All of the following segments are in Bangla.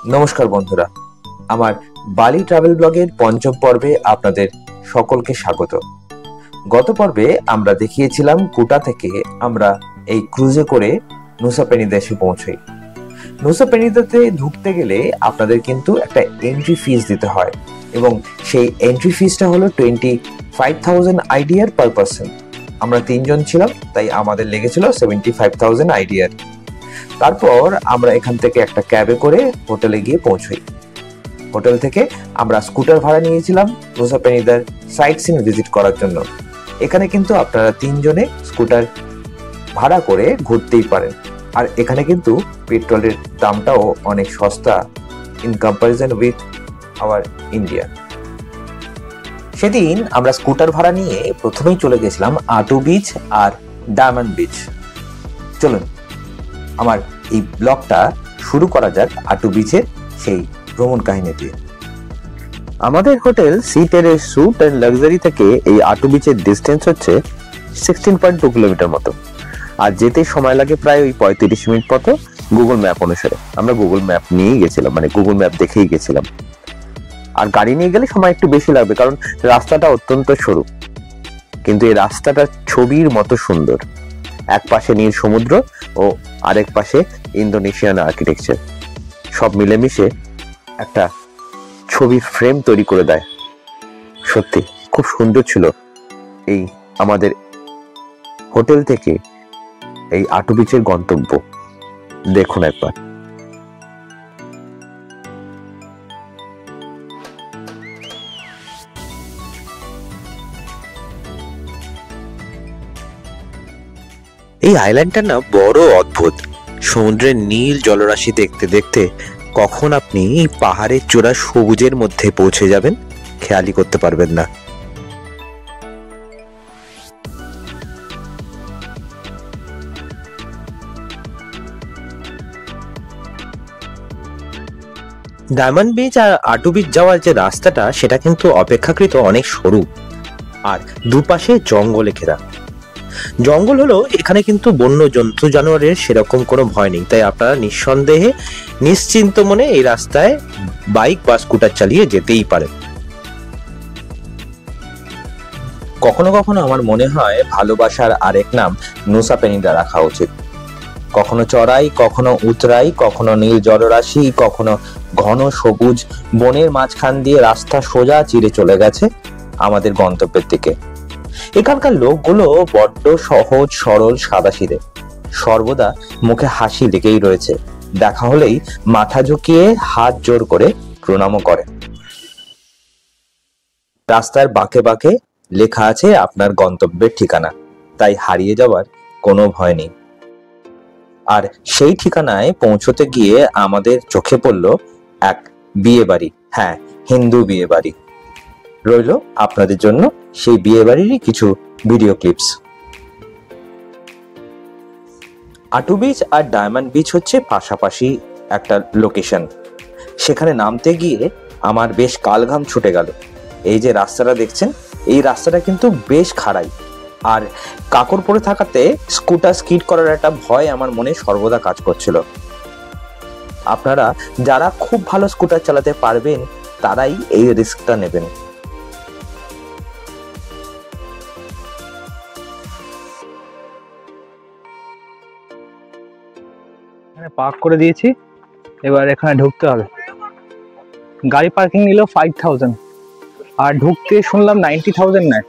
নমস্কার বন্ধুরা, আমার বালি ট্রাভেল ব্লগের পঞ্চম পর্বে আপনাদের সকলকে স্বাগত। গত পর্বে আমরা দেখিয়েছিলাম কুটা থেকে আমরা এই ক্রুজে করে নুসা পেনিদা এসে পৌঁছই। নুসা পেনিদাতে ঢুকতে গেলে আপনাদের কিন্তু একটা এন্ট্রি ফিস দিতে হয় এবং সেই এন্ট্রি ফিসটা হলো 25,000 আইডিয়ার পার পার্সন। আমরা 3 জন ছিলাম, তাই আমাদের লেগেছিল 75,000 আইডিয়ার। তারপর আমরা এখান থেকে একটা ক্যাবে করে হোটেলে গিয়ে পৌঁছই। হোটেল থেকে আমরা স্কুটার ভাড়া নিয়েছিলাম নুসা পেনিদার সাইট সিন ভিজিট করার জন্য। এখানে কিন্তু আপনারা 3 জনে স্কুটার ভাড়া করে ঘুরতেই পারেন, আর এখানে কিন্তু পেট্রোলের দামটাও অনেক সস্তা in comparison with our India. সেদিন আমরা স্কুটার ভাড়া নিয়ে প্রথমেই চলে গেছিলাম আটু বিচ আর ডায়মন্ড বিচ। চলুন আমার এই ব্লগটা শুরু করা যাক আটু বিচের সেই ভ্রমণ কাহিনী দিয়ে। আমাদের hotel sea terrace suite and luxury থেকে এই আটু বিচের ডিস্টেন্স হচ্ছে 16.2 কিলোমিটার মতো, আর যেতে সময় লাগে প্রায় ওই 35 মিনিট মতো গুগল ম্যাপ অনুসারে। আমরা গুগল ম্যাপ নিয়েই গেছিলাম, মানে গুগল ম্যাপ দেখেই গেছিলাম। আর গাড়ি নিয়ে গেলে সময় একটু বেশি লাগবে, কারণ রাস্তাটা অত্যন্ত সরু, কিন্তু এই রাস্তাটা ছবির মতো সুন্দর। এক পাশে নীল সমুদ্র ও আরেক পাশে ইন্দোনেশিয়ান আর্কিটেকচার, সব মিলেমিশে একটা ছবির ফ্রেম তৈরি করে দেয়। সত্যি খুব সুন্দর ছিল এই আমাদের হোটেল থেকে এই আটু বিচের গন্তব্য। দেখুন একবার। এই আইল্যান্ডটা না বড় অদ্ভুত। সমুদ্রের নীল জলরাশি দেখতে দেখতে কখন আপনি পাহাড়ের চূড়া সবুজের মধ্যে পৌঁছে যাবেন খেয়ালই করতে পারবেন না। ডায়মন্ড বিচ আর আটু বিচ যাওয়ার যে রাস্তাটা, সেটা কিন্তু অপেক্ষাকৃত অনেক সরু, আর দুপাশে জঙ্গলে ঘেরা। জঙ্গল হলো এখানে কিন্তু বন্য জন্তু জানোয়ারের সেরকম কোনো ভয় নেই, তাই আপনারা নিঃসন্দেহে নিশ্চিন্ত মনে এই রাস্তায় বাইক বা স্কুটার চালিয়ে যেতেই পারেন। কখনো কখনো আমার মনে হয় ভালোবাসার আরেক নাম নুসা পেনিদা রাখা উচিত। কখনো চড়াই, কখনো উতরাই, কখনো নীল জলরাশি, কখনো ঘন সবুজ বনের মাঝখান দিয়ে রাস্তা সোজা চিরে চলে গেছে আমাদের গন্তব্যের দিকে। এখানকার লোকগুলো বড্ড সহজ সরল সাদাসিধে, সর্বদা মুখে হাসি লেগেই রয়েছে। দেখা হলেই মাথা ঝুঁকিয়ে হাত জোর করে প্রণামও করে। রাস্তার বাঁকে বাঁকে লেখা আছে আপনার গন্তব্যের ঠিকানা, তাই হারিয়ে যাওয়ার কোনো ভয় নেই। আর সেই ঠিকানায় পৌঁছতে গিয়ে আমাদের চোখে পড়ল এক বিয়ে বাড়ি। হ্যাঁ, হিন্দু বিয়ে বাড়ি। রইল আপনাদের জন্য সেই বিয়ে বাড়িরই কিছু ভিডিও ক্লিপস। আটু বিচ আর ডায়মন্ড বিচ হচ্ছে পাশাপাশি একটা লোকেশন। সেখানে নামতে গিয়ে আমার বেশ কালঘাম ছুটে গেল। এই যে রাস্তাটা দেখছেন, এই রাস্তাটা কিন্তু বেশ খাড়াই, আর কাকড় পরে থাকাতে স্কুটার স্কিড করার একটা ভয় আমার মনে সর্বদা কাজ করছিল। আপনারা যারা খুব ভালো স্কুটার চালাতে পারবেন তারাই এই রিস্কটা নেবেন। পার্ক করে দিয়েছি, এবার এখানে ঢুকতে হবে। গাড়ি পার্কিং নিল 5,000, আর ঢুকতে শুনলাম 90,000 নেয়।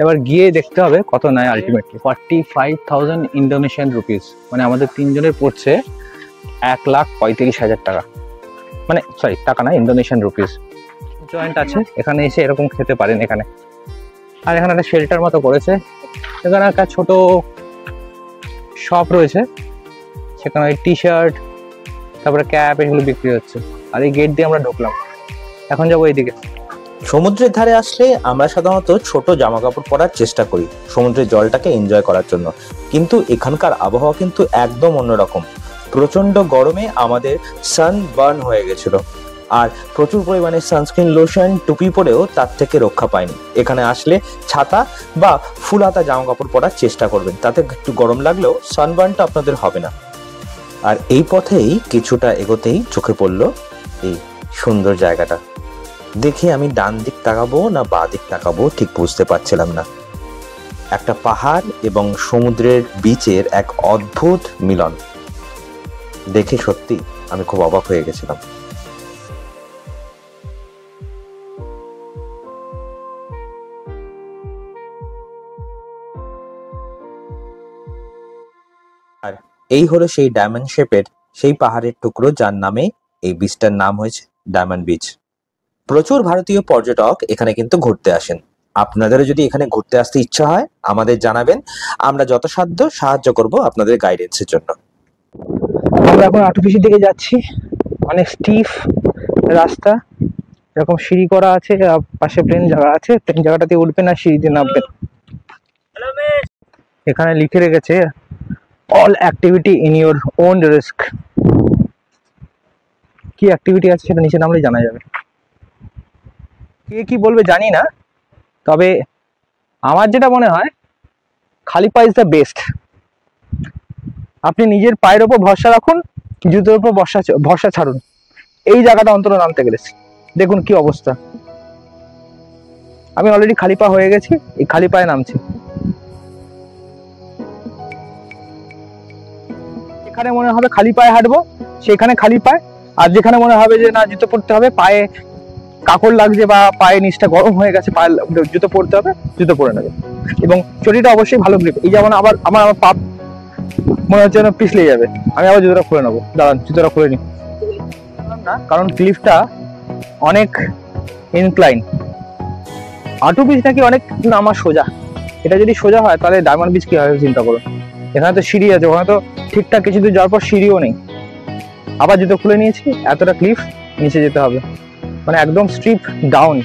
এবার গিয়ে দেখতে হবে কত নেয় আলটিমেটলি। 45,000 ইন্দোনেশিয়ান রুপিস, মানে আমাদের 3 জনের পড়ছে 1,35,000 টাকা। মানে সরি, টাকা না, ইন্দোনেশিয়ান রুপিস। জয়েন্ট আছে, এখানে এসে এরকম খেতে পারেন এখানে। আর এখানে একটা শেল্টার মতো করেছে, এখানে একটা ছোট শপ রয়েছে, সেখানে টি শার্ট, তারপরে ক্যাপ, এগুলো বিক্রি হচ্ছে। আর এই গেট দিয়ে আমরা ঢুকলাম, এখন যাবো এইদিকে। সমুদ্রের ধারে আসলে আমরা সাধারণত ছোট জামা কাপড় পরার চেষ্টা করি সমুদ্রের জলটাকে এনজয় করার জন্য, কিন্তু এখানকার আবহাওয়া কিন্তু একদম অন্যরকম। প্রচন্ড গরমে আমাদের সানবার্ন হয়ে গেছিল, আর প্রচুর পরিমাণে সানস্ক্রিন, লোশন, টুপি পরেও তার থেকে রক্ষা পায়নি। এখানে আসলে ছাতা বা ফুল হাতা জামা কাপড় পরার চেষ্টা করবেন, তাতে একটু গরম লাগলেও সানবার্নটা আপনাদের হবে না। আর এই পথেই কিছুটা এগোতেই চোখে পড়ল এই সুন্দর জায়গাটা। দেখে আমি ডান দিক তাকাবো না বাঁ দিক তাকাবো ঠিক বুঝতে পারছিলাম না। একটা পাহাড় এবং সমুদ্রের বিচের এক অদ্ভুত মিলন দেখে সত্যি আমি খুব অবাক হয়ে গেছিলাম। আর এই হলো সেই ডায়মন্ড শেপের সেই পাহাড়ের টুকরো যার নামে এই বিচটার নাম হয়েছে ডায়মন্ড বিচ। প্রচুর ভারতীয় পর্যটক এখানে কিন্তু ঘুরতে আসেন। আপনাদেরও যদি এখানে ঘুরতে আসতে ইচ্ছা হয় আমাদের জানাবেন, আমরা যথাসাধ্য সাহায্য করব আপনাদের গাইডেন্সের জন্য। আমরা এখন আর্টিফিশিয়াল দিকে যাচ্ছি, অনেক স্টিফ রাস্তা, এরকম সিঁড়ি করা আছে, পাশে প্লেন জায়গা আছে, প্লেন জায়গাটাতে উঠবেন আর সিঁড়িতে নামবেন। এখানে লিখে রেখেছে all activity in your own risk. কি অ্যাক্টিভিটি আছে সেটা নিচে নামলে জানা যাবে। কে কি বলবে জানি না, তবে আমার যেটা মনে হয় খালিপা ইজ দ্য বেস্ট। আপনি নিজের পায়ের ওপর ভরসা রাখুন, জুতোর উপর ভরসা ছাড়ুন। এই জায়গাটা অন্তত নামতে গেলেছি, দেখুন কি অবস্থা। আমি অলরেডি খালি পা হয়ে গেছি, এই খালি পায়ে নামছি। এখানে মনে হবে খালি পায়ে হাঁটবো, সেখানে খালি পায়ে। আর যেখানে মনে হবে যে না জুতো পরতে হবে, পায়ে কাকড় লাগছে বা পায়ে নিচটা গরম হয়ে গেছে, পায়ে জুতো পরতে হবে, জুতো পরে নেবে। এবং চটিটা অবশ্যই ভালো গ্রিপ। এই যেমন আবার আমার পা মনে হচ্ছে যেন পিছলে যাবে, আমি আবার জুতোটা খুলে নেবো। দাঁড়ান, জুতোটা খুলে নি, কারণ ক্লিফটা অনেক ইনক্লাইন। আটু বিচ নাকি অনেক নামা সোজা। এটা যদি সোজা হয় তাহলে ডায়মন্ড বিচ কি হয় চিন্তা করুন। এখানে তো সিঁড়ি আছে, ওখানে তো ঠিকঠাক কিছু দূর যাওয়ার পর সিঁড়িও নেই। আবার জুতো খুলে নিয়েছি, এতটা ক্লিফ নিচে যেতে হবে, মানে একদম স্ট্রিপ ডাউন।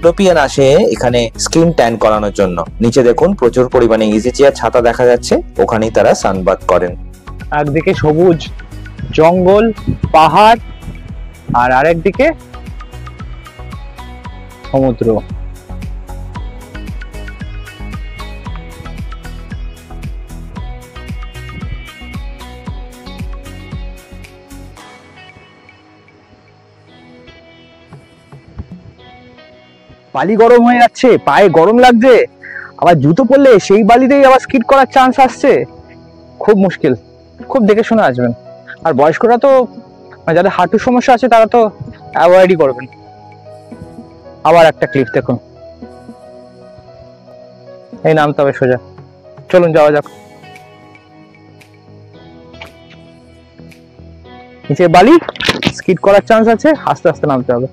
ইউরোপিয়ান আসে এখানে স্কিন ট্যান করানোর জন্য। নিচে দেখুন প্রচুর পরিমাণে ইজি চেয়ার, ছাতা দেখা যাচ্ছে, ওখানেই তারা সানবাথ করেন। একদিকে সবুজ জঙ্গল পাহাড় আর আরেকদিকে সমুদ্র। বালি গরম হয়ে যাচ্ছে, পায়ে গরম লাগছে, আবার জুতো পরলে সেই বালিতেই আবার স্কিড করার চান্স আসছে। খুব মুশকিল, খুব দেখে শুনে আসবেন। আর বয়স্করা তো, যাদের হাঁটুর সমস্যা আছে তারা তো অ্যাভয়েডই করবেন। আবার একটা ক্লিফ দেখুন, এই নামতে হবে সোজা। চলুন যাওয়া যাক। নিচে বালি, স্কিড করার চান্স আছে, আস্তে আস্তে নামতে হবে।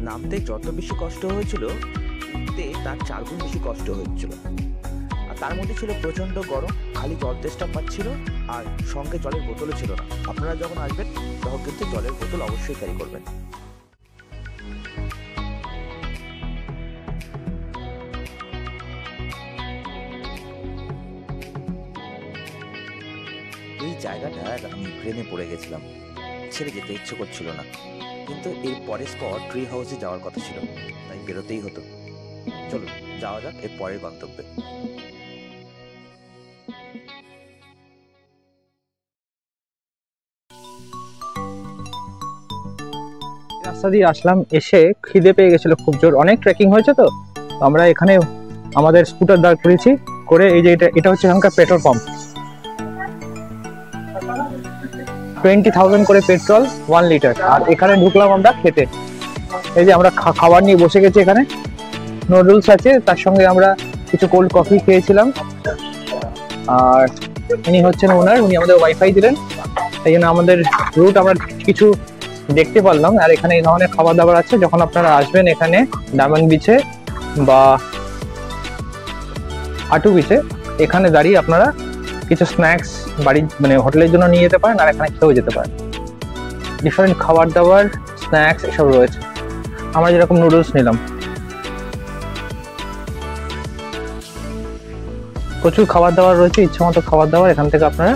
নামতে যত বেশি কষ্ট হয়েছিল, উঠতে তার 4 গুণ বেশি কষ্ট হয়েছিল। আর তার মধ্যে ছিল প্রচন্ড গরম, খালি জল তেষ্টা পাচ্ছিল, আর সঙ্গে জলের বোতলও ছিল না। আপনারা যখন আসবেন তখন কিন্তু জলের বোতল অবশ্যই ক্যারি করবেন। এই জায়গাটা আমি প্রেমে পড়ে গেছিলাম, ছেড়ে যেতে ইচ্ছে করছিল না। কিন্তু এর পরের স্পট ট্রি হাউসে যাওয়ার কথা ছিল, তাই বেরোতেই হতো। চলুন যাওয়া যাক এর পরের গন্তব্যে। রাস্তা দিয়ে আসলাম, এসে খিদে পেয়ে গেছিল খুব জোর। অনেক ট্রেকিং হয়েছে তো আমরা এখানে আমাদের স্কুটার দাঁড় করেছি করে এই যে এটা হচ্ছে এখানকার পেট্রোল পাম্প। 20,000 করে পেট্রোল 1 লিটার। আর এখানে ঢুকলাম আমরা খেতে। এই যে আমরা খাবার নিয়ে বসে গেছি, এখানে নুডলস আছে, তার সঙ্গে আমরা কিছু কোল্ড কফি খেয়েছিলাম। আর ইনি হচ্ছেন ওনার, উনি আমাদের ওয়াইফাই দিলেন, এই জন্য আমাদের রুট আমরা কিছু দেখতে পারলাম। আর এখানে এই ধরনের খাবার দাবার আছে। যখন আপনারা আসবেন এখানে ডায়মন্ড বিচে বা আটু বিচে, এখানে দাঁড়িয়ে আপনারা কিছু স্ন্যাক্স বাড়ি মানে হোটেলের জন্য নিয়ে যেতে পারেন, আর এখানে খেয়েও যেতে পারেন। ডিফারেন্ট খাবার দাবার, স্ন্যাক্স এসব রয়েছে। আমরা যেরকম নুডলস নিলাম, প্রচুর খাবার দাবার রয়েছে, ইচ্ছে মতো খাবার দাবার এখান থেকে আপনারা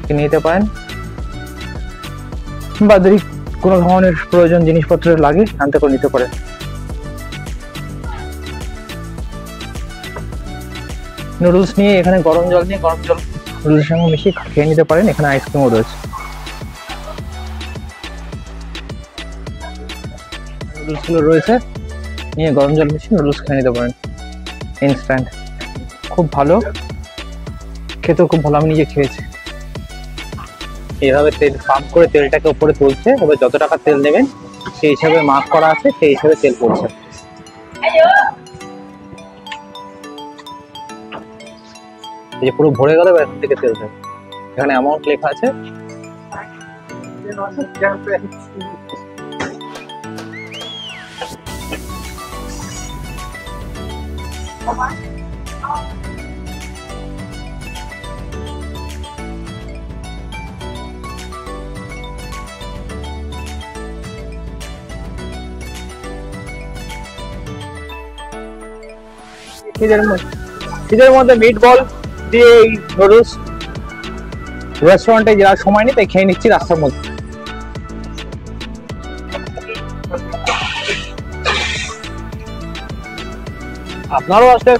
কিনে নিতে পারেন। বা যদি কোনো ধরনের প্রয়োজন জিনিসপত্র লাগে এখান থেকে নিতে পারেন। নুডলস নিয়ে এখানে গরম জল নিয়ে গরম জল নুডলসের সঙ্গে মিশিয়ে খেয়ে নিতে পারেন। এখানে আইসক্রিমও রয়েছে। নুডলসগুলো রয়েছে, নিয়ে গরম জল মিশিয়ে নুডলস খেয়ে নিতে পারেন ইনস্ট্যান্ট। খুব ভালো, খেতেও খুব ভালো, আমি নিজে খেয়েছি। এইভাবে তেল পাম্প করে তেলটাকে উপরে তুলছে, এবার যত টাকা তেল নেবেন সেই হিসাবে মার্ক করা আছে, সেই হিসাবে তেল পড়ছে। এই যে পুরো ভরে গেল, এখান থেকে তেল দেবে। এখানে অ্যামাউন্ট লেখা আছে। ফ্রিজের মধ্যে মিট বল দিয়ে এই নুডলস রেস্টুরেন্টে যাওয়ার সময় নেই, তাই খেয়ে নিচ্ছি রাস্তার মধ্যে। আপনারাও আসলে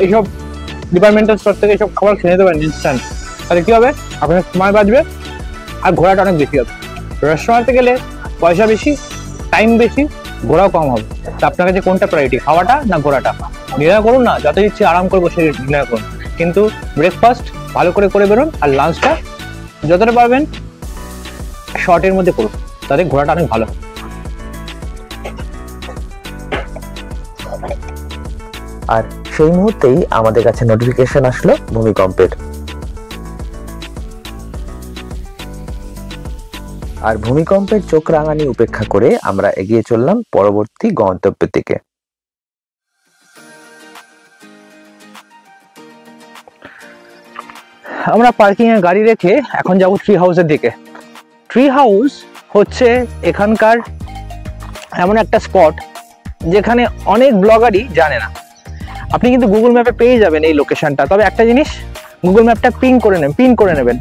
এইসব ডিপার্টমেন্টাল স্টোর থেকে এইসব খাবার খেয়ে নিতে পারেন ইনস্ট্যান্ট। তাহলে কি হবে, আপনার সময় বাঁচবে আর ঘোরাটা অনেক বেশি হবে। রেস্টুরেন্টে গেলে পয়সা বেশি, টাইম বেশি, ঘোরাও কম হবে। তা আপনার কাছে কোনটা প্রায়োরিটি, খাওয়াটা না ঘোরাটা? ডিনার করুন না, যত ইচ্ছে আরাম করে বসে ডিনার করুন, কিন্তু ব্রেকফাস্ট ভালো করে করে বেরোন, আর লাঞ্চটা যতটা পারবেন শর্টের মধ্যে করুন, তাতে ঘোরাটা অনেক ভালো। আর সেই মুহূর্তেই আমাদের কাছে নোটিফিকেশন আসলো ভূমিকম্পের। আর ভূমিকম্পের চোখ রাঙানি উপেক্ষা করে আমরা এগিয়ে চললাম পরবর্তী গন্তব্যের দিকে। আমরা পার্কিং এ গাড়ি রেখে এখন যাবো ট্রি হাউসের দিকে। ট্রি হাউস হচ্ছে এখানকার এমন একটা স্পট যেখানে অনেক ব্লগারই জানে না। আপনি কিন্তু গুগল ম্যাপে পেয়ে যাবেন এই লোকেশনটা, তবে একটা জিনিস, গুগল ম্যাপটা পিন করে নেবেন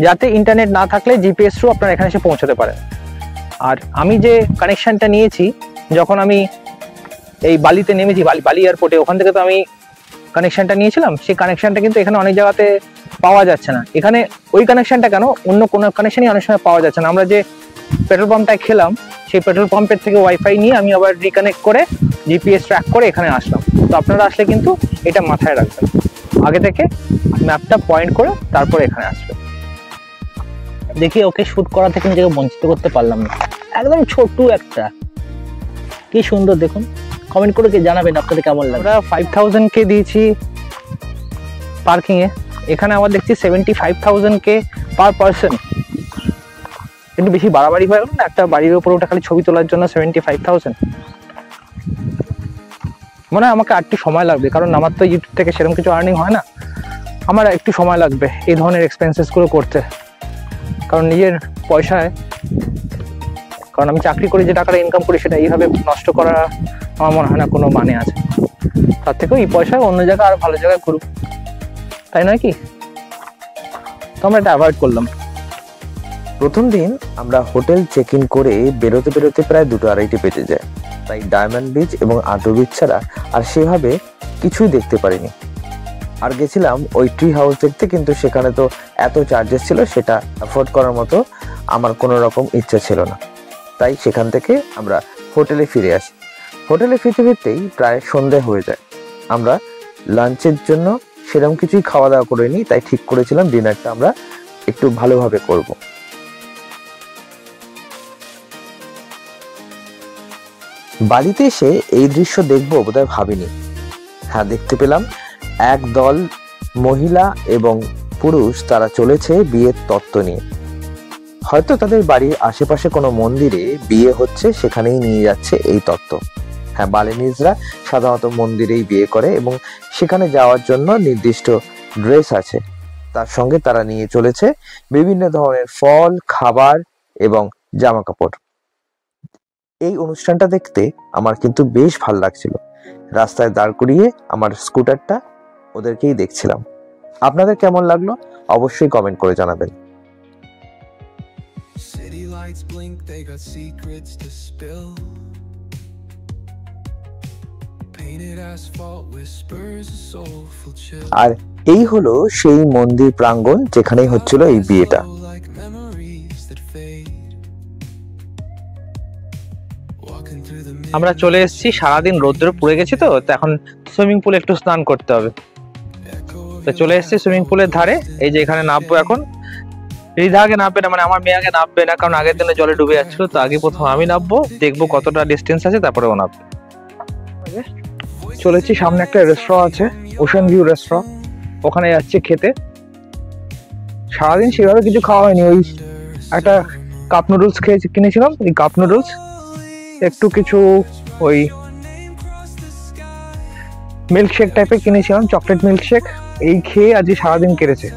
যাতে ইন্টারনেট না থাকলে জিপিএস থ্রু আপনারা এখানে এসে পৌঁছাতে পারেন। আর আমি যে কানেকশনটা নিয়েছি যখন আমি এই বালিতে নেমেছি, বালি এয়ারপোর্টে, ওখান থেকে তো আমি কানেকশনটা নিয়েছিলাম, সেই কানেকশনটা কিন্তু এখানে অনেক জায়গাতে পাওয়া যাচ্ছে না। এখানে ওই কানেকশনটা কেন, অন্য কোনো কানেকশনই অনেক সময় পাওয়া যাচ্ছে না। আমরা যে পেট্রোল পাম্পটায় খেলাম, সেই পেট্রোল পাম্পের থেকে ওয়াইফাই নিয়ে আমি আবার রিকানেক্ট করে জিপিএস ট্র্যাক করে এখানে আসলাম। তো আপনারা আসলে কিন্তু এটা মাথায় রাখবেন, আগে থেকে ম্যাপটা পয়েন্ট করে তারপরে এখানে আসবেন। দেখি ওকে শুট করা থেকে নিজেকে বঞ্চিত করতে পারলাম না। একদম ছোট্ট একটা, কি সুন্দর দেখুন। কমেন্ট করে কে জানাবেন আপনাদের কেমন লাগে। আমরা 5000 কে দিয়েছি পার্কিং এ, এখানে আমার দেখছি 75,000 কে পার পার্সন। একটু বেশি বাড়াবাড়ি হয়ে গেল না, একটা বাড়ির উপর ওটা খালি ছবি তোলার জন্য 75,000। মনে হয় আমাকে একটু সময় লাগবে, কারণ আমার তো ইউটিউব থেকে সেরকম কিছু আর্নিং হয় না। আমার একটু সময় লাগবে এই ধরনের এক্সপেন্সেসগুলো করতে, কারণ নিজের পয়সায়, কারণ আমি চাকরি করে যে টাকাটা ইনকাম করি সেটা এইভাবে নষ্ট করা আমার মনে হয় না কোনো মানে আছে। তার থেকেও এই পয়সা অন্য জায়গায় আর ভালো জায়গায় করুক, তাই নয় কি? তো আমরা এটা অ্যাভয়েড করলাম। প্রথম দিন আমরা হোটেল চেক ইন করে বেরোতে বেরোতে প্রায় 2-2:30 বেজে যায়। তাই ডায়মন্ড বিচ এবং আটু বিচ ছাড়া আর সেভাবে কিছুই দেখতে পারিনি। আর গেছিলাম ওই ট্রি হাউস দেখতে, কিন্তু সেখানে তো এত চার্জেস ছিল, সেটা অ্যাফোর্ড করার মতো আমার কোনো রকম ইচ্ছা ছিল না। তাই সেখান থেকে আমরা হোটেলে ফিরে আসি। হোটেলে ফিরতে ফিরতেই প্রায় সন্ধে হয়ে যায়। আমরা লাঞ্চের জন্য সেরকম কিছুই খাওয়া দাওয়া করিনি, তাই ঠিক করেছিলাম ডিনারটা আমরা একটু ভালোভাবে করব। বাড়িতে এসে এই দৃশ্য দেখবো বোধহয় ভাবিনি। হ্যাঁ, দেখতে পেলাম এক দল মহিলা এবং পুরুষ তারা চলেছে বিয়ের তত্ত্ব নিয়ে। হয়তো তাদের বাড়ির আশেপাশে কোনো মন্দিরে বিয়ে হচ্ছে, সেখানেই নিয়ে যাচ্ছে এই তত্ত্ব। হ্যাঁ, বালিনিজরা সাধারণত মন্দিরেই বিয়ে করে এবং সেখানে যাওয়ার জন্য নির্দিষ্ট ড্রেস আছে, তার সঙ্গে তারা নিয়ে চলেছে বিভিন্ন ধরনের ফল, খাবার এবং জামা কাপড়। এই অনুষ্ঠানটা দেখতে আমার কিন্তু বেশ ভালো লাগছিল। রাস্তায় দাঁড় করিয়ে আমার স্কুটারটা ওদেরকেই দেখছিলাম। আপনাদের কেমন লাগলো অবশ্যই কমেন্ট করে জানাবেন। City lights blink, they got secrets to spill. Painted asphalt whispers a soulful chill. আর এই হলো সেই মন্দির প্রাঙ্গণ যেখানেই হচ্ছিল এই বিয়েটা। Like memories that fade. Walking through the আমরা চলে এসেছি, সারাদিন রোদ্রে পুড়ে গেছি তো এখন সুইমিং পুলে একটু স্নান করতে হবে। তো চলে এসেছি সুইমিং পুলের ধারে, এই যে এখানে নামবো এখন। রিধা আগে নামবে না, মানে আমার মেয়ে আগে নামবে না, কারণ আগের দিনে জলে ডুবে যাচ্ছিল, তো আগে প্রথম আমি নামবো, দেখবো কতটা ডিস্টেন্স আছে, তারপরে ও নামবে। চলেছি, সামনে একটা রেস্টুরেন্ট আছে, ওশান ভিউ রেস্টুরেন্ট, ওখানে যাচ্ছি খেতে। সারাদিন সেভাবে কিছু খাওয়া হয়নি, ওই একটা কাপ নুডলস কিনেছিলাম, এই কাপ নুডলস, একটু কিছু ওই মিল্কশেক টাইপের কিনেছিলাম, চকলেট মিল্কশেক, এই খেয়ে আজকে সারাদিন কেটেছে।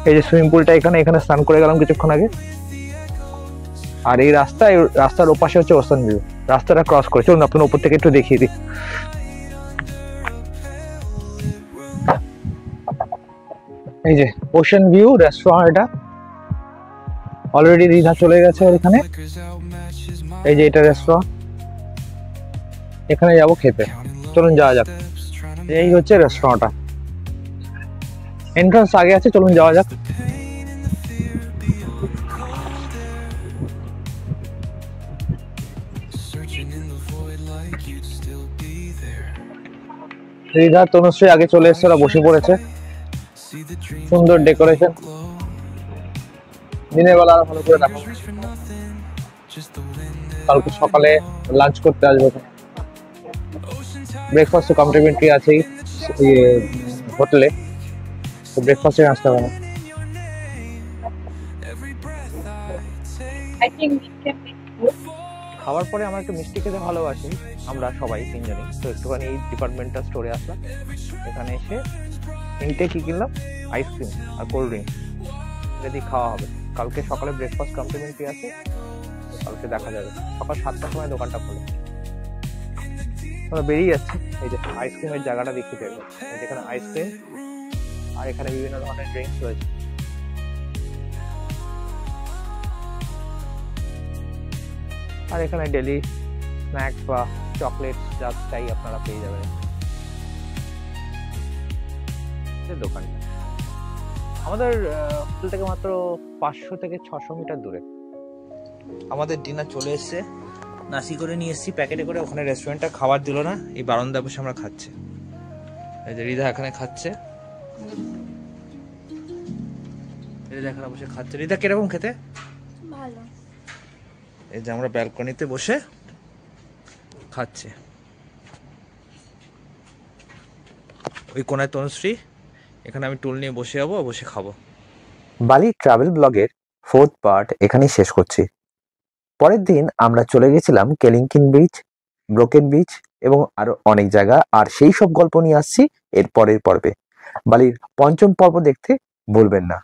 এই যে সুইমিং পুলটা এখানে স্নান করে গেলাম কিছুক্ষণ আগে। আর এই রাস্তার ওপাশে হচ্ছে ওশান ভিউ, রাস্তাটা ক্রস করে চলুন আপনার উপর থেকে একটু দেখিয়ে দিই। এই যে ওশান ভিউ রেস্টুরেন্ট, এটা অলরেডি রিধা চলে গেছে এখানে। flickers out matches my এই যে এটা রেস্টুরেন্ট, এখানে যাবো খেতে, চলুন যাওয়া যাক। steps, trying to এই হচ্ছে রেস্টুরেন্টটা, এন্ট্রান্স আগে আছে, চলুন যাওয়া যাক। searching in the void like you'd still be there. রিধা Tanushree আগে চলে এসছে, ওরা বসে পড়েছে, See the dream সুন্দর ডেকোরেশন, glow. দিনের বেলা আরো ভালো করে দেখা। Reach for nothing, just the wind. কালকে সকালে লাঞ্চ করতে আসবো, Ocean tide, ব্রেকফাস্ট কমপ্লিমেন্টারি আছেই হোটেলে, তো ব্রেকফাস্টে আসতে হবে না। your name. Every breath I take. I think we can make good. খাওয়ার পরে আমরা একটু মিষ্টি খেতে ভালোবাসি, আমরা সবাই তিনজনই, তো একটুখানি এই ডিপার্টমেন্টাল স্টোরে আসলাম। এখানে এসে তিনটে কি কিনলাম, আইসক্রিম আর কোল্ড ড্রিঙ্ক, যদি খাওয়া হবে। কালকে সকালে ব্রেকফাস্ট কমপ্লিমেন্টারি আছে, তো কালকে দেখা যাবে। সকাল 7টার সময় দোকানটা খোলে, আমরা বেরিয়ে যাচ্ছি। এই যে আইসক্রিমের জায়গাটা দেখিয়ে দেবে, যেখানে আইসক্রিম আর এখানে বিভিন্ন ধরনের ড্রিঙ্কস রয়েছে। আর এখানে ডেলি স্ন্যাক্স বা চকলেট যা চাই আপনারা পেয়ে যাবেন। দোকানটা আমাদের হোটেল থেকে মাত্র 500 থেকে 600 মিটার দূরে। আমাদের ডিনার চলে এসেছে, নাসি করে নিয়ে এসেছি প্যাকেটে করে, ওখানে রেস্টুরেন্টটা খাবার দিল না, এই বারান্দায় বসে আমরা খাচ্ছি। এই যে রিধা এখানে খাচ্ছে, রিধা এখানে বসে খাচ্ছে। রিধা কিরকম খেতে? ভালো। এই যে আমরা ব্যালকনিতে বসে খাচ্ছি। ওই কোনায় তনুশ্রী, এখানে আমি টুল নিয়ে বসে যাবো, বসে খাবো। বালি ট্রাভেল ব্লগের 4th পার্ট এখানেই শেষ করছি। পরের দিন আমরা চলে গেছিলাম কেলিংকিন বিচ, ব্রোকেন বিচ এবং আরো অনেক জায়গা, আর সেই সব গল্প নিয়ে আসছি এর পরের পর্বে। বালির 5ম পর্ব দেখতে ভুলবেন না।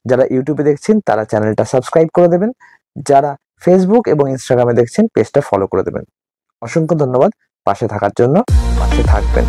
যারা ইউটিউবে দেখছেন তারা চ্যানেলটা সাবস্ক্রাইব করে দেবেন, যারা ফেসবুক এবং ইনস্টাগ্রামে দেখছেন পেজটা ফলো করে দেবেন। অসংখ্য ধন্যবাদ পাশে থাকার জন্য, পাশে থাকবেন।